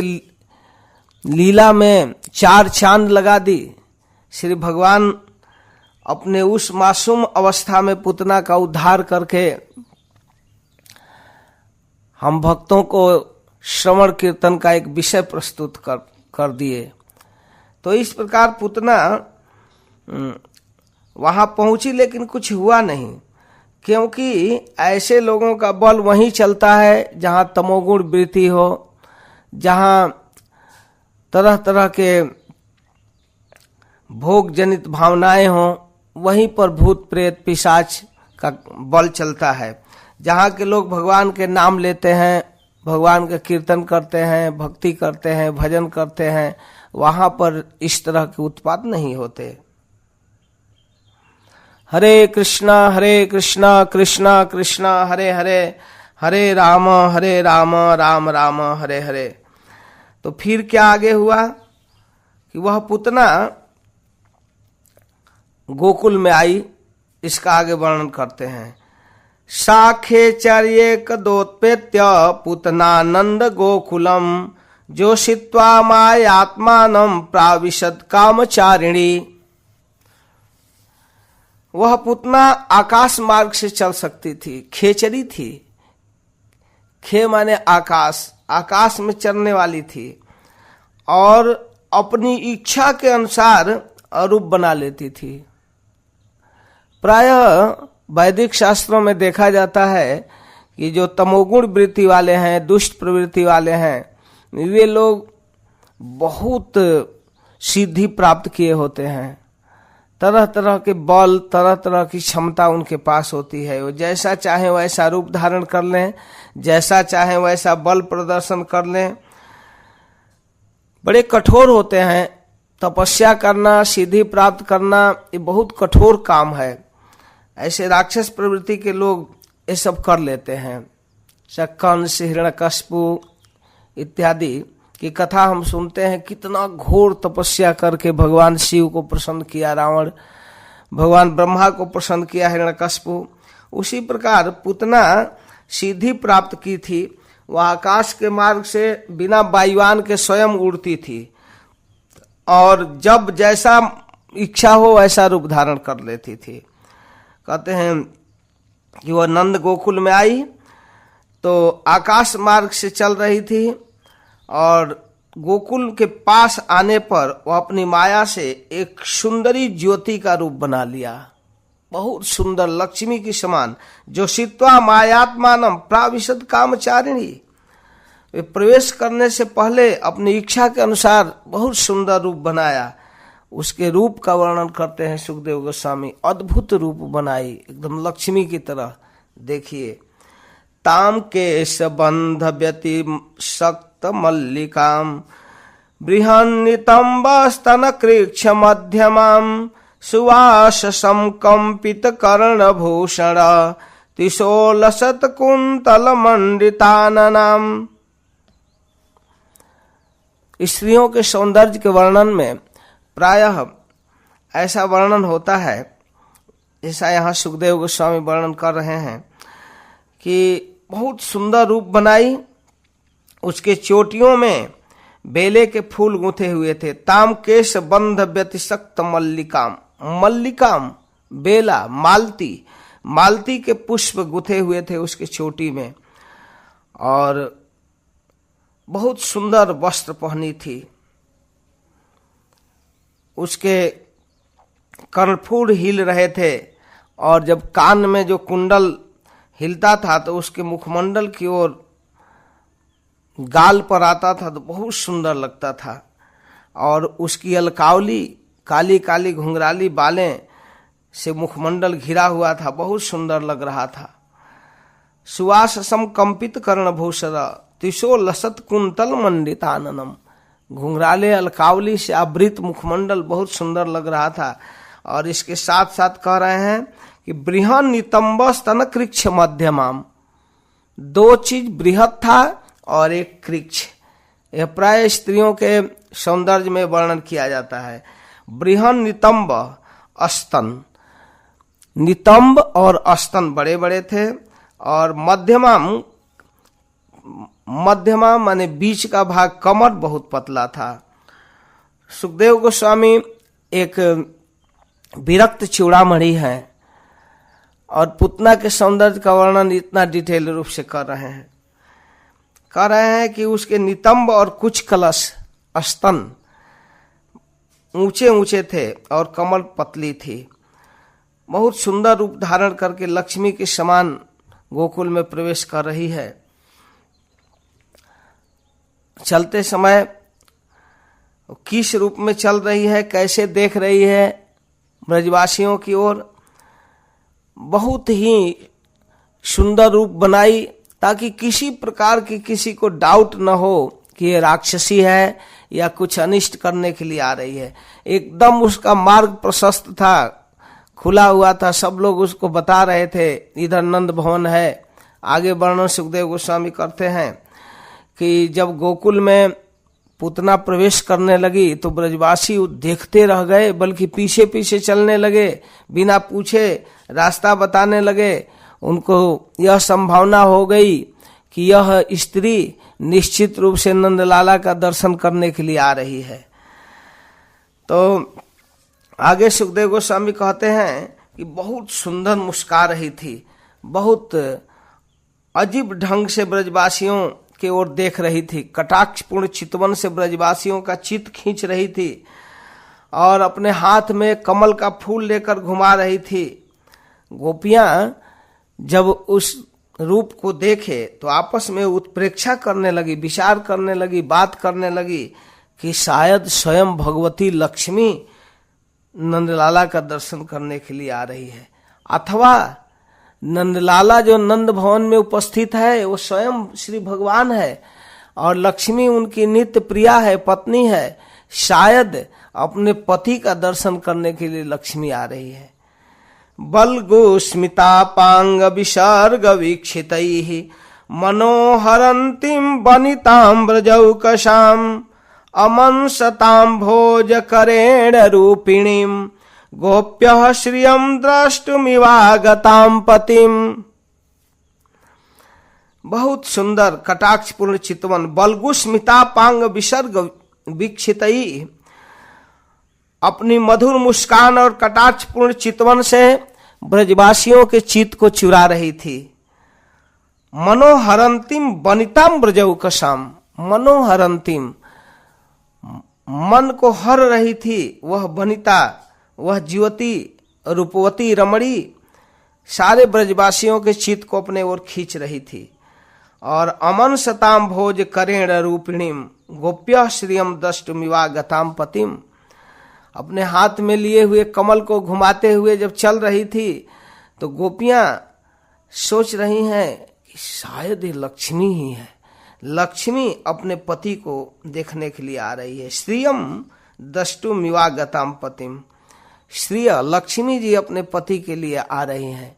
लीला में चार चांद लगा दी। श्री भगवान अपने उस मासूम अवस्था में पूतना का उद्धार करके हम भक्तों को श्रवण कीर्तन का एक विषय प्रस्तुत कर दिए। तो इस प्रकार पूतना वहां पहुंची, लेकिन कुछ हुआ नहीं, क्योंकि ऐसे लोगों का बल वहीं चलता है जहां तमोगुण वृत्ति हो, जहां तरह तरह के भोग जनित भावनाएं हो, वहीं पर भूत प्रेत पिशाच का बल चलता है। जहां के लोग भगवान के नाम लेते हैं, भगवान का कीर्तन करते हैं, भक्ति करते हैं, भजन करते हैं, वहां पर इस तरह के उत्पात नहीं होते। हरे कृष्णा कृष्णा कृष्णा हरे हरे, हरे राम राम राम हरे हरे। तो फिर क्या आगे हुआ कि वह पूतना गोकुल में आई, इसका आगे वर्णन करते हैं। साखे चर्येक दोत्पेत्य पूतनानंद गोकुलम जोषित्वा मायात्मानं प्राविशद कामचारिणी। वह पूतना आकाश मार्ग से चल सकती थी, खेचरी थी। खे माने आकाश, आकाश में चलने वाली थी और अपनी इच्छा के अनुसार रूप बना लेती थी। प्रायः वैदिक शास्त्रों में देखा जाता है कि जो तमोगुण वृत्ति वाले हैं, दुष्ट प्रवृत्ति वाले हैं, वे लोग बहुत सिद्धि प्राप्त किए होते हैं, तरह तरह के बल, तरह तरह की क्षमता उनके पास होती है। वो जैसा चाहे वैसा रूप धारण कर लें, जैसा चाहे वैसा बल प्रदर्शन कर लें। बड़े कठोर होते हैं। तपस्या करना, सिद्धि प्राप्त करना, ये बहुत कठोर काम है। ऐसे राक्षस प्रवृत्ति के लोग ये सब कर लेते हैं। कंस, हिरण्यकश्यप इत्यादि की कथा हम सुनते हैं। कितना घोर तपस्या करके भगवान शिव को प्रसन्न किया रावण, भगवान ब्रह्मा को प्रसन्न किया हिरण्यकश्यप। उसी प्रकार पूतना सिद्धि प्राप्त की थी। वह आकाश के मार्ग से बिना वायुयान के स्वयं उड़ती थी और जब जैसा इच्छा हो वैसा रूप धारण कर लेती थी। कहते हैं कि वह नंद गोकुल में आई तो आकाश मार्ग से चल रही थी और गोकुल के पास आने पर वह अपनी माया से एक सुंदरी ज्योति का रूप बना लिया, बहुत सुंदर, लक्ष्मी की समान। जो शित्वा मायात्मानम प्राविशद कामचारिणी, वे प्रवेश करने से पहले अपनी इच्छा के अनुसार बहुत सुंदर रूप बनाया। उसके रूप का वर्णन करते हैं सुखदेव गोस्वामी। अद्भुत रूप बनाई, एकदम लक्ष्मी की तरह। देखिए, ताम केश बंध व्यति शक्त मल्लिकाम बृहन्नितंब स्तन कृक्ष मध्यमाम सुवास संकंपित कर्ण भूषण तिशोलसत कुंतल मंडिताननाम। स्त्रियों के सौंदर्य के वर्णन में प्रायः ऐसा वर्णन होता है, जैसा यहाँ सुखदेव गोस्वामी वर्णन कर रहे हैं कि बहुत सुंदर रूप बनाई। उसके चोटियों में बेले के फूल गूंथे हुए थे। ताम केश बंध व्यतिशक्त मल्लिकाम, मल्लिकाम बेला, मालती, मालती के पुष्प गुथे हुए थे उसके चोटी में और बहुत सुंदर वस्त्र पहनी थी। उसके कर्णफूल हिल रहे थे और जब कान में जो कुंडल हिलता था तो उसके मुखमंडल की ओर गाल पर आता था तो बहुत सुंदर लगता था। और उसकी अलकावली, काली काली घुंघराली बालें से मुखमंडल घिरा हुआ था, बहुत सुंदर लग रहा था। सुवास समकंपित कर्णभूषण तिशो लसत कुंतल मंडिताननम, घुंघराले अलकावली से आवृत मुखमंडल बहुत सुंदर लग रहा था। और इसके साथ साथ कह रहे हैं कि बृहन नितंब स्तन कृक्ष मध्यमाम, दो चीज बृहत था और एक कृक्ष। यह प्राय स्त्रियों के सौंदर्य में वर्णन किया जाता है। बृहन नितंब स्तन, नितंब और स्तन बड़े बड़े थे और मध्यमाम, मध्यमा माने बीच का भाग, कमर बहुत पतला था। सुखदेव गोस्वामी एक विरक्त चूड़ामणि है और पूतना के सौंदर्य का वर्णन इतना डिटेल रूप से कर रहे हैं। कह रहे हैं कि उसके नितंब और कुछ कलश स्तन ऊंचे ऊंचे थे और कमर पतली थी। बहुत सुंदर रूप धारण करके लक्ष्मी के समान गोकुल में प्रवेश कर रही है। चलते समय किस रूप में चल रही है, कैसे देख रही है ब्रजवासियों की ओर, बहुत ही सुंदर रूप बनाई ताकि किसी प्रकार की किसी को डाउट न हो कि ये राक्षसी है या कुछ अनिष्ट करने के लिए आ रही है। एकदम उसका मार्ग प्रशस्त था, खुला हुआ था, सब लोग उसको बता रहे थे इधर नंद भवन है। आगे वर्णन सुखदेव गोस्वामी करते हैं कि जब गोकुल में पूतना प्रवेश करने लगी तो ब्रजवासी देखते रह गए, बल्कि पीछे पीछे चलने लगे, बिना पूछे रास्ता बताने लगे। उनको यह संभावना हो गई कि यह स्त्री निश्चित रूप से नंदलाला का दर्शन करने के लिए आ रही है। तो आगे सुखदेव गोस्वामी कहते हैं कि बहुत सुंदर मुस्कुरा रही थी, बहुत अजीब ढंग से ब्रजवासियों की ओर देख रही थी, कटाक्षपूर्ण चितवन से ब्रजवासियों का चित्त खींच रही थी और अपने हाथ में कमल का फूल लेकर घुमा रही थी। गोपियां जब उस रूप को देखे तो आपस में उत्प्रेक्षा करने लगी, विचार करने लगी, बात करने लगी कि शायद स्वयं भगवती लक्ष्मी नंदलाला का दर्शन करने के लिए आ रही है, अथवा नंदलाला जो नंद भवन में उपस्थित है वो स्वयं श्री भगवान है और लक्ष्मी उनकी नित्य प्रिया है, पत्नी है। शायद अपने पति का दर्शन करने के लिए लक्ष्मी आ रही है। बल्गु स्मितापांग विसर्ग वीक्षितैः मनोहरन्तीं वनितां व्रजौकसाम् अमंसतां भोजकरेण रूपिणीं गोप्यः श्रियं द्रष्टुमिवागतां पतिम्। बहुत सुंदर कटाक्षपूर्ण चितवन बल्गु स्मितापांग विसर्ग वीक्षितैः, अपनी मधुर मुस्कान और कटाक्षपूर्ण चितवन से ब्रजवासियों के चित्त को चुरा रही थी। मनोहरंतिम वनिताम ब्रजौकसाम, मनोहरंतिम मन को हर रही थी वह वनिता, वह जीवती रूपवती रमणी सारे ब्रजवासियों के चित्त को अपने ओर खींच रही थी। और अमन सताम भोज करेण रूपिणीम गोप्य श्रियम दष्टुमिवा गताम पतिम, अपने हाथ में लिए हुए कमल को घुमाते हुए जब चल रही थी तो गोपियां सोच रही हैं कि शायद ये लक्ष्मी ही है, लक्ष्मी अपने पति को देखने के लिए आ रही है। श्रियम दष्टुमिवा गताम पतिम, श्रिय लक्ष्मी जी अपने पति के लिए आ रही हैं,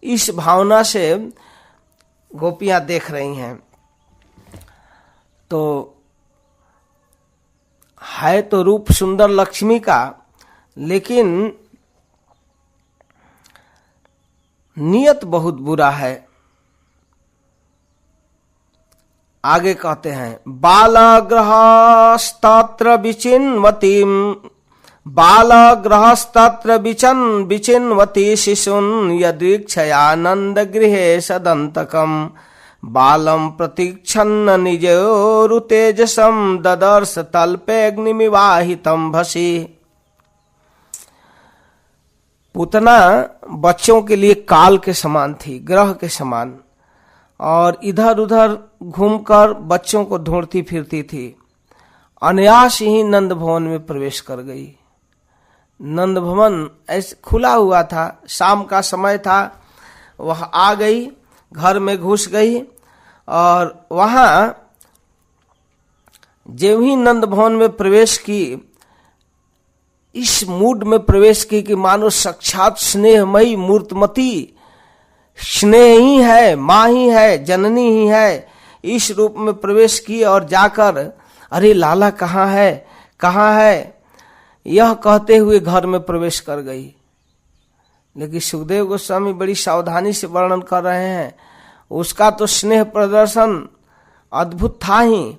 इस भावना से गोपियां देख रही हैं। तो है तो रूप सुंदर लक्ष्मी का, लेकिन नियत बहुत बुरा है। आगे कहते हैं बालग्रहस्तत्र विचिन्वतीम, बालग्रहस्तत्र विचिन्वती शिशुन यदीक्षयानंद गृहे सदंतकम बालम प्रतीक्षन्न निजोरु तेजसम ददर्श तल्पेऽग्निमिवाहितं भसी। पूतना बच्चों के लिए काल के समान थी, ग्रह के समान, और इधर उधर घूमकर बच्चों को ढूंढती फिरती थी। अनायास ही नंद भवन में प्रवेश कर गई। नंद भवन ऐसे खुला हुआ था, शाम का समय था, वह आ गई, घर में घुस गई और वहां जब ही नंद भवन में प्रवेश की, इस मूड में प्रवेश की कि मानो साक्षात स्नेहमयी मूर्तमती, स्नेह ही है, माँ ही है, जननी ही है, इस रूप में प्रवेश की और जाकर अरे लाला कहाँ है, कहाँ है, यह कहते हुए घर में प्रवेश कर गई। लेकिन सुखदेव गोस्वामी बड़ी सावधानी से वर्णन कर रहे हैं। उसका तो स्नेह प्रदर्शन अद्भुत था ही,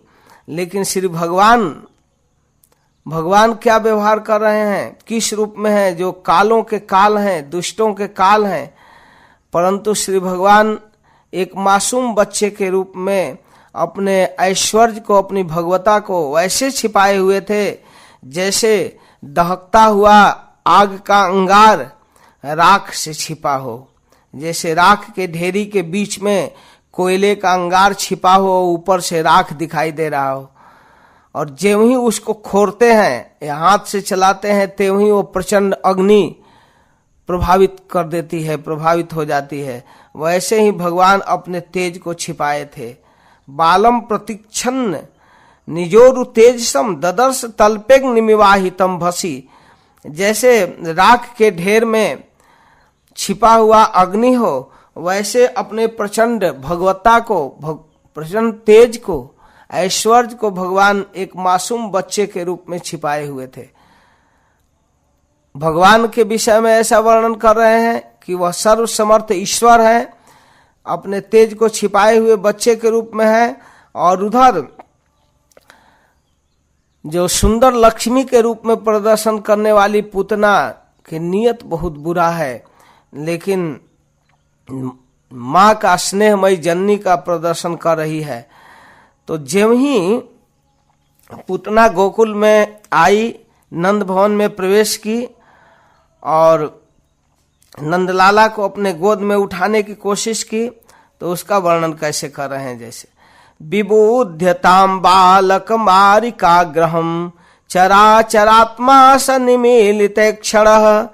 लेकिन श्री भगवान क्या व्यवहार कर रहे हैं, किस रूप में है, जो कालों के काल हैं, दुष्टों के काल हैं, परंतु श्री भगवान एक मासूम बच्चे के रूप में अपने ऐश्वर्य को, अपनी भगवता को वैसे छिपाए हुए थे जैसे दहकता हुआ आग का अंगार राख से छिपा हो, जैसे राख के ढेरी के बीच में कोयले का अंगार छिपा हो, ऊपर से राख दिखाई दे रहा हो, और ज्यों ही उसको खोरते हैं या हाथ से चलाते हैं त्यों ही वो प्रचंड अग्नि प्रभावित कर देती है, प्रभावित हो जाती है। वैसे ही भगवान अपने तेज को छिपाए थे। बालम प्रतीक्षन्न निजोरु तेजसम ददर्श तल्पेऽग्निमिवाहितं भसी, जैसे राख के ढेर में छिपा हुआ अग्नि हो, वैसे अपने प्रचंड भगवत्ता को, प्रचंड तेज को, ऐश्वर्य को भगवान एक मासूम बच्चे के रूप में छिपाए हुए थे। भगवान के विषय में ऐसा वर्णन कर रहे हैं कि वह सर्वसमर्थ ईश्वर है, अपने तेज को छिपाए हुए बच्चे के रूप में है, और उधर जो सुंदर लक्ष्मी के रूप में प्रदर्शन करने वाली पूतना की नियत बहुत बुरा है, लेकिन माँ का स्नेहमयी जननी का प्रदर्शन कर रही है। तो ज्यों ही पूतना गोकुल में आई, नंद भवन में प्रवेश की और नंदलाला को अपने गोद में उठाने की कोशिश की, तो उसका वर्णन कैसे कर रहे हैं, जैसे विबुध्यतां बालक मारिकाग्रहम् चराचरात्मा सन्निमीलिते क्षणः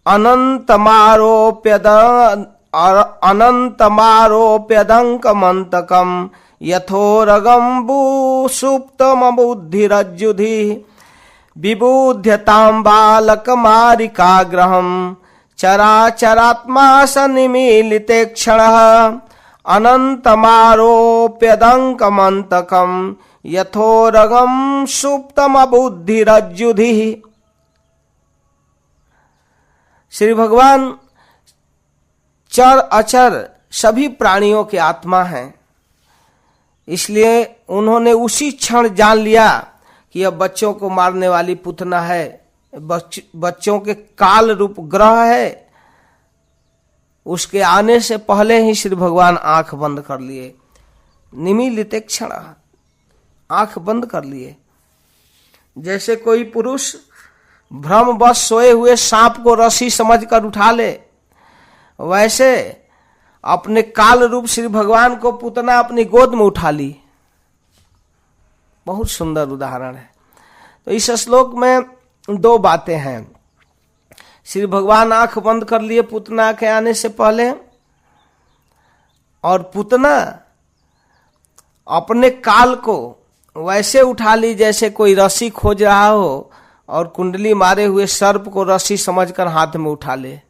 अनन्तमारोप्यदङ्कमन्तकम् यथोरगम्बु सुप्तमबुद्धिरज्जुधिः विबुध्यतां बालकमारिकाग्रहम् चराचरात्मा सन्निमीलिते क्षणः अनन्तमारोप्यदङ्कमन्तकम् यथोरगं सुप्तमबुद्धिरज्जुधिः। श्री भगवान चर अचर सभी प्राणियों के आत्मा हैं, इसलिए उन्होंने उसी क्षण जान लिया कि यह बच्चों को मारने वाली पुतना है, बच्चों के काल रूप ग्रह है। उसके आने से पहले ही श्री भगवान आंख बंद कर लिए, निमीलिते क्षण, आंख बंद कर लिए। जैसे कोई पुरुष भ्रमवश सोए हुए सांप को रस्सी समझकर उठा ले, वैसे अपने काल रूप श्री भगवान को पुतना अपनी गोद में उठा ली। बहुत सुंदर उदाहरण है। तो इस श्लोक में दो बातें हैं। श्री भगवान आंख बंद कर लिए पुतना के आने से पहले, और पुतना अपने काल को वैसे उठा ली जैसे कोई रस्सी खोज रहा हो और कुंडली मारे हुए सर्प को रस्सी समझकर हाथ में उठा ले।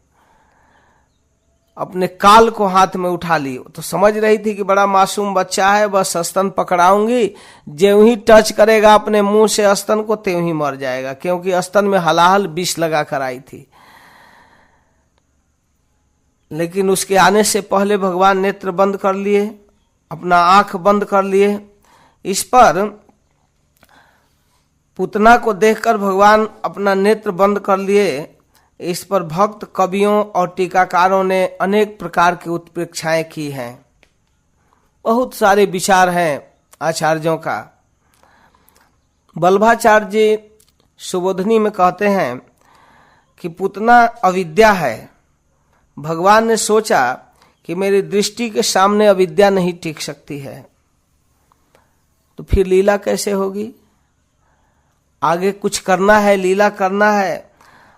अपने काल को हाथ में उठा ली। तो समझ रही थी कि बड़ा मासूम बच्चा है, बस स्तन पकड़ाऊंगी, ज्यों ही टच करेगा अपने मुंह से स्तन को त्यों ही मर जाएगा, क्योंकि स्तन में हलाहल विष लगा कर आई थी। लेकिन उसके आने से पहले भगवान नेत्र बंद कर लिए, अपना आंख बंद कर लिए। इस पर पुतना को देखकर भगवान अपना नेत्र बंद कर लिए। इस पर भक्त कवियों और टीकाकारों ने अनेक प्रकार की उत्प्रेक्षाएं की हैं। बहुत सारे विचार हैं आचार्यों का। वल्लभाचार्य जी सुबोधनी में कहते हैं कि पुतना अविद्या है। भगवान ने सोचा कि मेरी दृष्टि के सामने अविद्या नहीं टिक सकती है, तो फिर लीला कैसे होगी? आगे कुछ करना है, लीला करना है।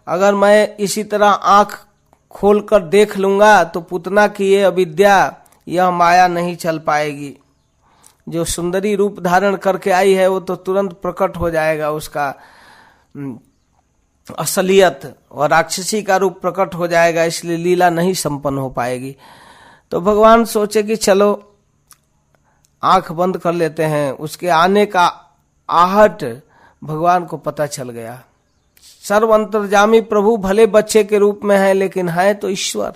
अगर मैं इसी तरह आंख खोलकर देख लूंगा तो पुतना की ये अविद्या, यह माया नहीं चल पाएगी। जो सुंदरी रूप धारण करके आई है वो तो तुरंत प्रकट हो जाएगा, उसका असलियत और राक्षसी का रूप प्रकट हो जाएगा, इसलिए लीला नहीं संपन्न हो पाएगी। तो भगवान सोचे कि चलो आंख बंद कर लेते हैं। उसके आने का आहट भगवान को पता चल गया। सर्व अंतर्यामी प्रभु भले बच्चे के रूप में है, लेकिन है तो ईश्वर।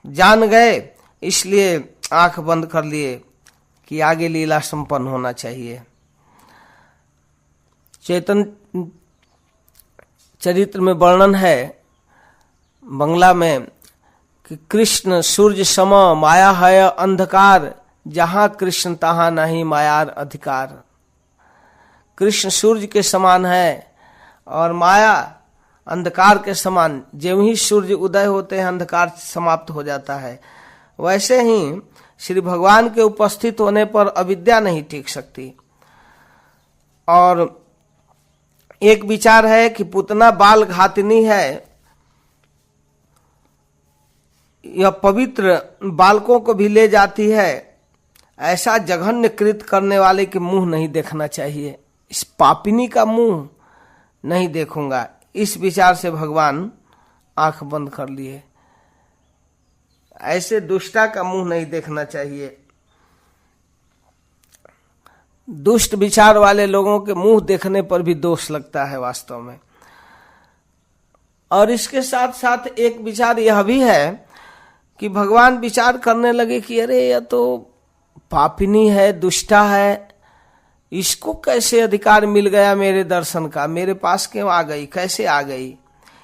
जान गए, इसलिए आंख बंद कर लिए कि आगे लीला संपन्न होना चाहिए। चैतन्य चरित्र में वर्णन है बंगला में कि कृष्ण सूर्य सम माया है अंधकार, जहां कृष्ण तहां नहीं मायार अधिकार। कृष्ण सूर्य के समान है और माया अंधकार के समान। ज्यों ही सूर्य उदय होते हैं अंधकार समाप्त हो जाता है। वैसे ही श्री भगवान के उपस्थित होने पर अविद्या नहीं टिक सकती। और एक विचार है कि पुतना बाल घातिनी है। यह पवित्र बालकों को भी ले जाती है। ऐसा जघन्य कृत करने वाले के मुंह नहीं देखना चाहिए। इस पापिनी का मुंह नहीं देखूंगा, इस विचार से भगवान आंख बंद कर लिए। ऐसे दुष्टा का मुंह नहीं देखना चाहिए। दुष्ट विचार वाले लोगों के मुंह देखने पर भी दोष लगता है वास्तव में। और इसके साथ साथ एक विचार यह भी है कि भगवान विचार करने लगे कि अरे यह तो पापिनी है, दुष्टा है, इसको कैसे अधिकार मिल गया मेरे दर्शन का, मेरे पास क्यों आ गई, कैसे आ गई?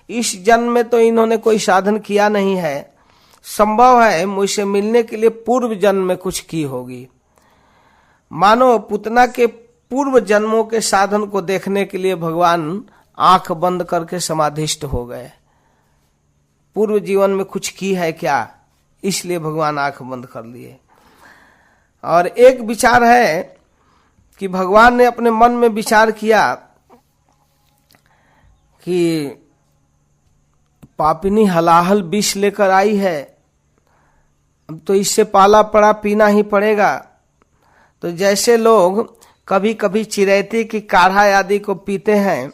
इस जन्म में तो इन्होंने कोई साधन किया नहीं है। संभव है मुझसे मिलने के लिए पूर्व जन्म में कुछ की होगी। मानो पुतना के पूर्व जन्मों के साधन को देखने के लिए भगवान आंख बंद करके समाधिष्ट हो गए। पूर्व जीवन में कुछ की है क्या, इसलिए भगवान आंख बंद कर लिए। और एक विचार है कि भगवान ने अपने मन में विचार किया कि पापिनी हलाहल विष लेकर आई है, अब तो इससे पाला पड़ा पीना ही पड़ेगा। तो जैसे लोग कभी कभी चिरैती की काढ़ा आदि को पीते हैं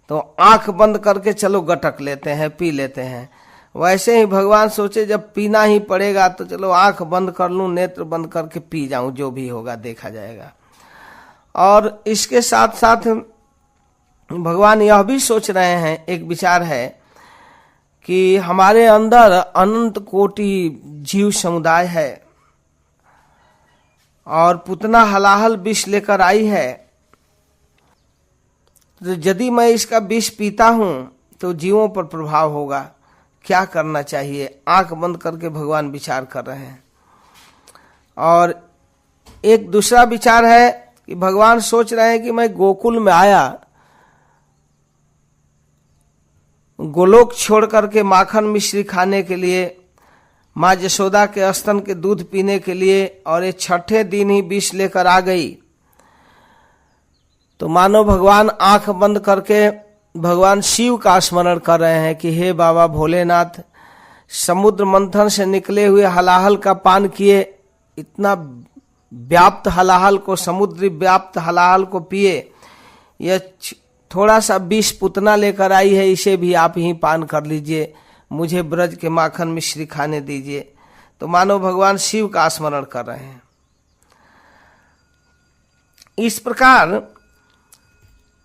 तो आंख बंद करके चलो गटक लेते हैं, पी लेते हैं, वैसे ही भगवान सोचे जब पीना ही पड़ेगा तो चलो आंख बंद कर लूं, नेत्र बंद करके पी जाऊं, जो भी होगा देखा जाएगा। और इसके साथ साथ भगवान यह भी सोच रहे हैं, एक विचार है कि हमारे अंदर अनंत कोटि जीव समुदाय है और पुतना हलाहल विष लेकर आई है, तो यदि मैं इसका विष पीता हूं तो जीवों पर प्रभाव होगा, क्या करना चाहिए। आंख बंद करके भगवान विचार कर रहे हैं। और एक दूसरा विचार है कि भगवान सोच रहे हैं कि मैं गोकुल में आया, गोलोक छोड़ करके माखन मिश्री खाने के लिए, माँ यशोदा के स्तन के दूध पीने के लिए, और ये छठे दिन ही विष लेकर आ गई। तो मानो भगवान आंख बंद करके भगवान शिव का स्मरण कर रहे हैं कि हे बाबा भोलेनाथ, समुद्र मंथन से निकले हुए हलाहल का पान किए, इतना व्याप्त हलाहल को, समुद्री व्याप्त हलाहल को पिए, यह थोड़ा सा विष पुतना लेकर आई है, इसे भी आप ही पान कर लीजिए, मुझे ब्रज के माखन मिश्री खाने दीजिए। तो मानो भगवान शिव का स्मरण कर रहे हैं। इस प्रकार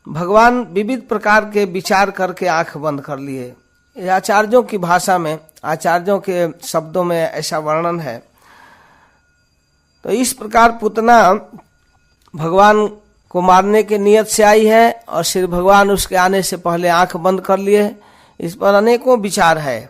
भगवान विविध प्रकार के विचार करके आंख बंद कर लिए। ये आचार्यों की भाषा में, आचार्यों के शब्दों में ऐसा वर्णन है। तो इस प्रकार पुतना भगवान को मारने के नियत से आई है और श्री भगवान उसके आने से पहले आंख बंद कर लिए। इस पर अनेकों विचार है।